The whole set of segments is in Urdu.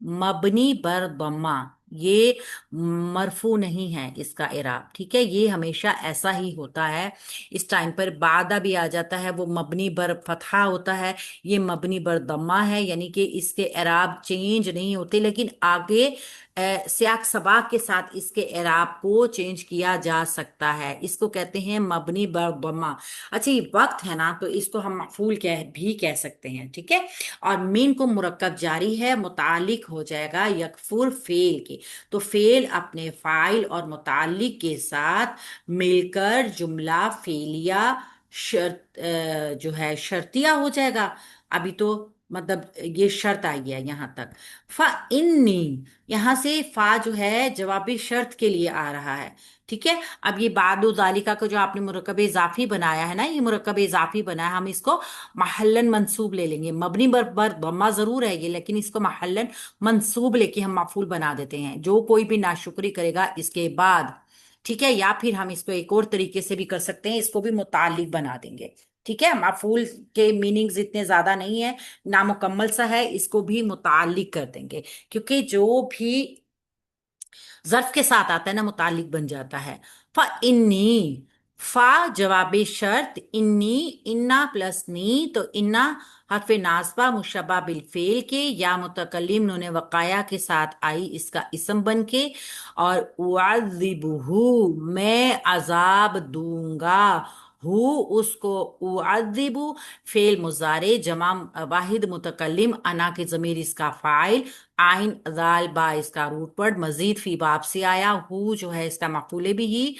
مبنی بر ضمہ، یہ مرفو نہیں ہے اس کا اعراب، ٹھیک ہے، یہ ہمیشہ ایسا ہی ہوتا ہے، اس ٹائم پر بعدہ بھی آ جاتا ہے، وہ مبنی بر فتحہ ہوتا ہے، یہ مبنی بر ضمہ ہے، یعنی کہ اس کے اعراب چینج نہیں ہوتے، لیکن آگے سیاق سباق کے ساتھ اس کے اعراب کو چینج کیا جا سکتا ہے، اس کو کہتے ہیں مبنی بر ضمہ۔ اچھا یہ وقت ہے نا، تو اس کو ہم مفعول بھی کہہ سکتے ہیں، ٹھیک ہے، اور مین کو مرکب جاری ہے، متعلق ہو جائے گا یکفر فعل کے، تو فعل اپنے فاعل اور متعلق کے ساتھ مل کر جملہ فعلیہ شرط جو ہے شرطیہ ہو جائے گا۔ ابھی تو مطلب یہ شرط آئی ہے یہاں تک، فَإِنِّي یہاں سے فا جو ہے جوابی شرط کے لیے آ رہا ہے، ٹھیک ہے۔ اب یہ بعد ذالکہ کو جو آپ نے مرکب اضافی بنایا ہے نا، یہ مرکب اضافی بنایا، ہم اس کو محلن منصوب لے لیں گے، مبنی بر ضمہ ضرور ہے یہ، لیکن اس کو محلن منصوب لے کے ہم مفعول بنا دیتے ہیں، جو کوئی بھی ناشکری کرے گا اس کے بعد، ٹھیک ہے، یا پھر ہم اس کو ایک اور طریقے سے بھی کر سکتے ہیں، اس کو بھی متعلق بنا دیں گے، ٹھیک ہے، مفعول کے میننگز اتنے زیادہ نہیں ہے، نامکمل سا ہے، اس کو بھی متعلق کر دیں گے، کیونکہ جو بھی ظرف کے ساتھ آتا ہے نا متعلق بن جاتا ہے۔ فَإِنِّي فا جواب شرط، انی انا پلس نی، تو انا حرف ناصبہ مشبہ بالفعل کے یا متکلم نون وقایا کے ساتھ آئی اس کا اسم بن کے، اور اعذبہ میں عذاب دوں گا، ہو اس کو، اعذب فعل مضارع جمع واحد متکلم، انا کے ضمیر اس کا فاعل، آئین ذال با اس کا روٹ ورڈ، مزید فی باب سے آیا، ہو جو ہے اس کا مفعول بھی ہی،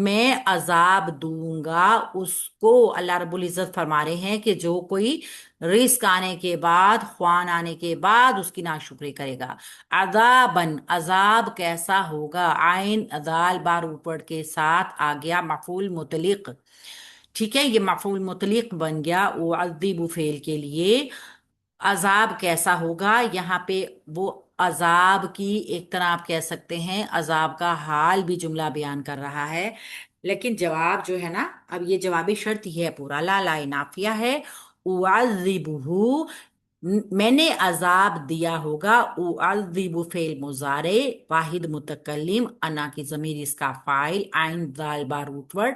میں عذاب دوں گا اس کو۔ اللہ رب العزت فرما رہے ہیں کہ جو کوئی رزق آنے کے بعد، خوان آنے کے بعد اس کی ناشکری کرے گا، عذابن عذاب کیسا ہوگا، آئین ذال با روٹ ورڈ کے ساتھ آ گیا مفعول مطلق، ٹھیک ہے، یہ مفعول مطلق بن گیا اعذب فعل کے لیے۔ عذاب کیسا ہوگا، یہاں پہ وہ عذاب کی ایک طرح آپ کہہ سکتے ہیں عذاب کا حال بھی جملہ بیان کر رہا ہے، لیکن جواب جو ہے نا، اب یہ جوابی شرط ہی ہے پورا، لا لا نافیہ ہے، اعذبہ میں نے عذاب دیا ہوگا، اعذب فعل مضارع واحد متکلم، انا کی ضمیر اس کا فاعل، عین ذال با روٹ ورڈ،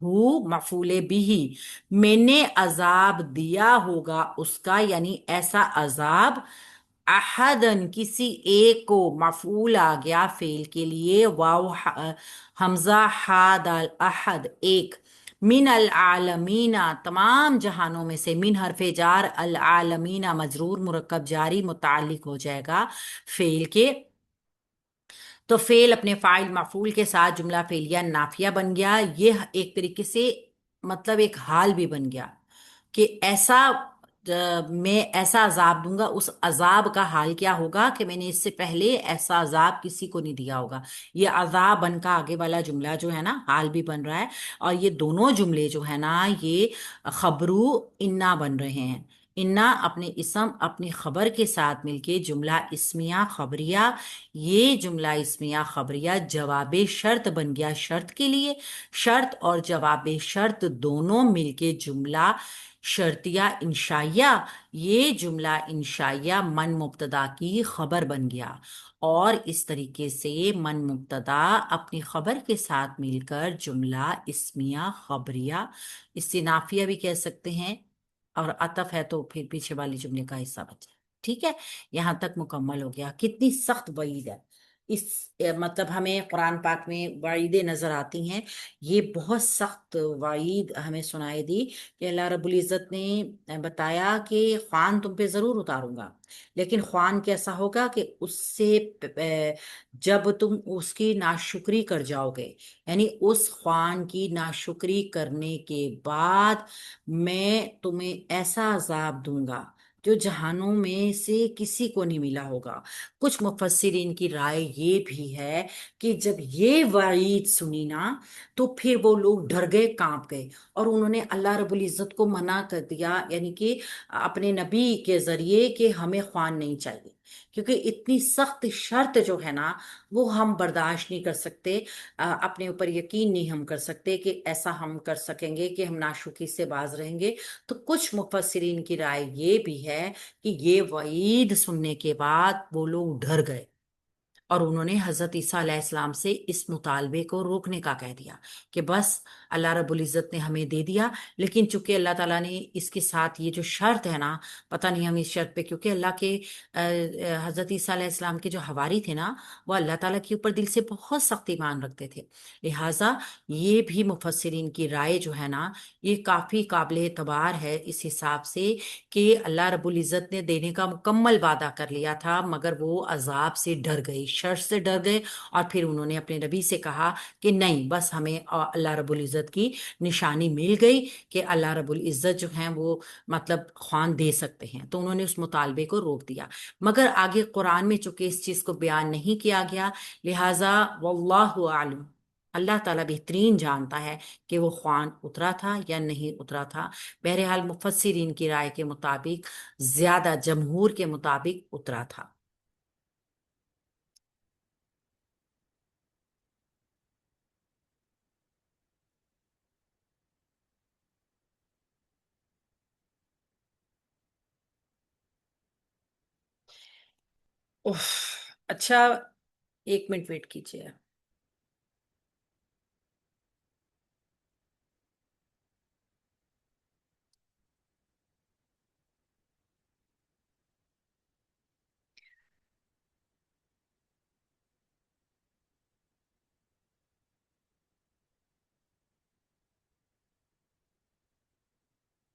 ہو مفعول بھی، میں نے عذاب دیا ہوگا اس کا، یعنی ایسا عذاب، احدن کسی ایک کو، مفعول آ گیا فعل کے لیے، واو حمزہ ہا دال احد ایک، من العالمین تمام جہانوں میں سے، من حرف جار، العالمین مجرور مرکب جاری متعلق ہو جائے گا فعل کے، تو فعل اپنے فاعل مفعول کے ساتھ جملہ فعلیہ نافیہ بن گیا، یہ ایک طریقے سے مطلب ایک حال بھی بن گیا کہ ایسا میں ایسا عذاب دوں گا، اس عذاب کا حال کیا ہوگا کہ میں نے اس سے پہلے ایسا عذاب کسی کو نہیں دیا ہوگا، یہ عذاب بن کا آگے والا جملہ جو ہے نا حال بھی بن رہا ہے، اور یہ دونوں جملے جو ہے نا یہ خبرو انا بن رہے ہیں، انا اپنے اسم اپنی خبر کے ساتھ مل کے جملہ اسمیہ خبریہ، یہ جملہ اسمیہ خبریہ جواب شرط بن گیا شرط کے لیے، شرط اور جواب شرط دونوں مل کے جملہ شرطیہ انشائیہ، یہ جملہ انشائیہ من مبتدا کی خبر بن گیا، اور اس طریقے سے من مبتدا اپنی خبر کے ساتھ مل کر جملہ اسمیہ خبریہ، اس سے نافیہ بھی کہہ سکتے ہیں، اور عطف ہے تو پھر پیچھے والی جملے کا حصہ بچا، ٹھیک ہے، یہاں تک مکمل ہو گیا۔ کتنی سخت وعید ہے، اس مطلب ہمیں قرآن پاک میں وعیدیں نظر آتی ہیں، یہ بہت سخت وعید ہمیں سنائی دی کہ اللہ رب العزت نے بتایا کہ خوان تم پہ ضرور اتاروں گا، لیکن خوان کیسا ہوگا کہ اس سے جب تم اس کی ناشکری کر جاؤ گے، یعنی اس خوان کی ناشکری کرنے کے بعد میں تمہیں ایسا عذاب دوں گا جو جہانوں میں سے کسی کو نہیں ملا ہوگا۔ کچھ مفسرین کی رائے یہ بھی ہے کہ جب یہ وعید سنی نا تو پھر وہ لوگ ڈر گئے، کانپ گئے، اور انہوں نے اللہ رب العزت کو منع کر دیا، یعنی کہ اپنے نبی کے ذریعے کہ ہمیں خوان نہیں چاہیے، کیونکہ اتنی سخت شرط جو ہے نا وہ ہم برداشت نہیں کر سکتے، اپنے اوپر یقین نہیں ہم کر سکتے کہ ایسا ہم کر سکیں گے کہ ہم ناشکری سے باز رہیں گے۔ تو کچھ مفسرین کی رائے یہ بھی ہے کہ یہ وعید سننے کے بعد وہ لوگ ڈر گئے، اور انہوں نے حضرت عیسیٰ علیہ السلام سے اس مطالبے کو روکنے کا کہہ دیا کہ بس اللہ رب العزت نے ہمیں دے دیا، لیکن چونکہ اللہ تعالیٰ نے اس کے ساتھ یہ جو شرط ہے نا، پتہ نہیں ہم اس شرط پہ، کیونکہ اللہ کے حضرت عیسیٰ علیہ السلام کے جو حواری تھے نا، وہ اللہ تعالیٰ کے اوپر دل سے بہت سخت ایمان رکھتے تھے، لہٰذا یہ بھی مفسرین کی رائے جو ہے نا یہ کافی قابل اعتبار ہے اس حساب سے کہ اللہ رب العزت نے دینے کا مکمل وعدہ کر لیا تھا، مگر وہ عذاب سے ڈر گئے، شر سے ڈر گئے، اور پھر انہوں نے اپنے نبی سے کہا کہ نہیں، بس ہمیں اللہ رب العزت کی نشانی مل گئی کہ اللہ رب العزت جو ہیں وہ مطلب خوان دے سکتے ہیں، تو انہوں نے اس مطالبے کو روک دیا۔ مگر آگے قرآن میں چونکہ اس چیز کو بیان نہیں کیا گیا، لہٰذا واللہ عالم، اللہ تعالیٰ بہترین جانتا ہے کہ وہ خوان اترا تھا یا نہیں اترا تھا۔ بہرحال مفسرین کی رائے کے مطابق، زیادہ جمہور کے مطابق اترا تھا۔ اف، اچھا، ایک منٹ ویٹ کیجیے۔